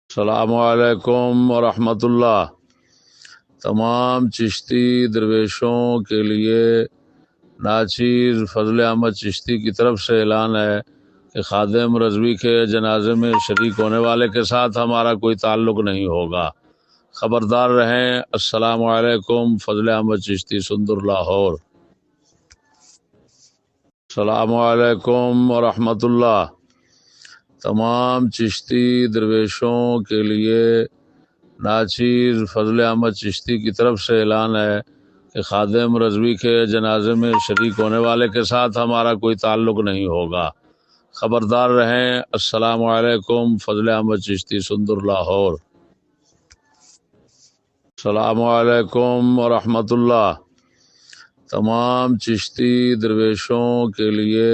अस्सलामुअलैकुम वरहमतुल्लाह। तमाम चिश्ती दरवेशों के लिए नाचीर फजल अहमद चिश्ती की तरफ से ऐलान है कि खादिम रज़वी के जनाजे में शरीक होने वाले के साथ हमारा कोई ताल्लुक़ नहीं होगा। ख़बरदार रहें। अस्सलामुअलैकुम। फजल अहमद चिश्ती, सुंदर, लाहौर। अस्सलामुअलैकुम वरहमतुल्लाह। तमाम चिश्ती दरवेशों के लिए नाचीर फजल अहमद चिश्ती की तरफ से ऐलान है कि खादिम रज़वी के जनाजे में शरीक होने वाले के साथ हमारा कोई ताल्लुक़ नहीं होगा। ख़बरदार रहें। अस्सलामुअलैकुम। फजल अहमद चिश्ती, सुंदर, लाहौर। अस्सलामुअलैकुम वरहमतुल्लाह। तमाम चिश्ती दरवेशों के लिए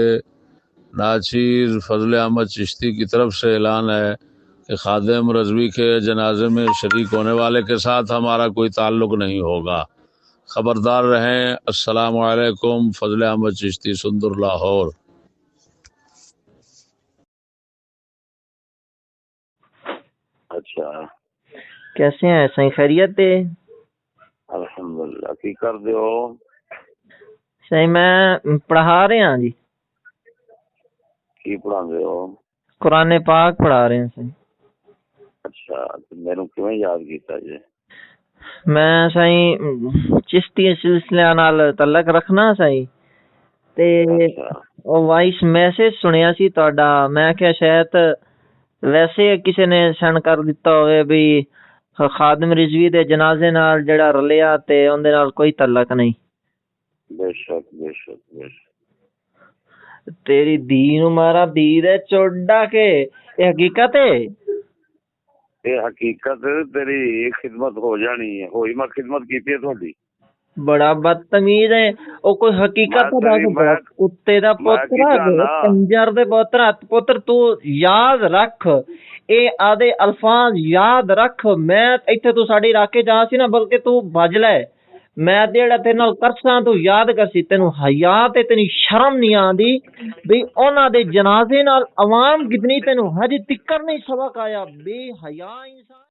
नाचीर फजल अहमद चिश्ती की तरफ से ऐलान है कि खादिम रज़वी के जनाजे में शरीक होने वाले के साथ हमारा कोई ताल्लुक़ नहीं होगा। ख़बरदार रहें। अस्सलामुअलैकुम। फजल अहमद चिश्ती, सुंदर, लाहौर। अच्छा, कैसे हैं सही खैरियत है? अल्हम्दुलिल्लाह। की कर दे हो? सही मैं पढ़ा रहे हैं जी। की पढ़ाते हो? कुरान पाक पढ़ा रहे हैं सही। अच्छा, तो मैनू किवें याद किया जे? मैं सही चिश्ती सिलसिले नाल तलक रखना सही ते अच्छा, ਉਹ ਵਾਇਸ ਮੈਸੇਜ ਸੁਣਿਆ ਸੀ ਤੁਹਾਡਾ। ਮੈਂ ਕਿਹਾ ਸ਼ਾਇਦ ਵੈਸੇ ਕਿਸੇ ਨੇ ਸੈਂਡ ਕਰ ਦਿੱਤਾ ਹੋਵੇ ਵੀ ਖਾਦਮ ਰਿਜ਼ਵੀ ਦੇ ਜਨਾਜ਼ੇ ਨਾਲ ਜਿਹੜਾ ਰਲਿਆ ਤੇ ਉਹਦੇ ਨਾਲ ਕੋਈ ਤਲਕ ਨਹੀਂ। बेशक बेशक बेशक। तेरी धी ਨੂੰ ਮਾਰਾ धी ਦੇ ਚੋਡਾ ਕੇ ਇਹ ਹਕੀਕਤ ਹੈ। ये हकीकत तेरी खिदमत हो जानी है। होई मैं खिदमत की है थोड़ी। बड़ा बदतमीज है। ओ कोई हकीकत दस कुत्ते दा पुत्र कंजर दे पुत्र पुत्र तू याद रख ए आदे अल्फाज याद रख। मैं इत्थे तू साडी राके जा सी ना बल्कि तू भज ले। मैं जेड़ा तेरे नाल करसा तू याद कर सी। तेनू हया ते तेनी शर्म नहीं आंदी भी उन्हां दे जनाजे नाल अवाम कितनी तेनू हज तिक्कर नहीं सबक आया। बेहया इंसान।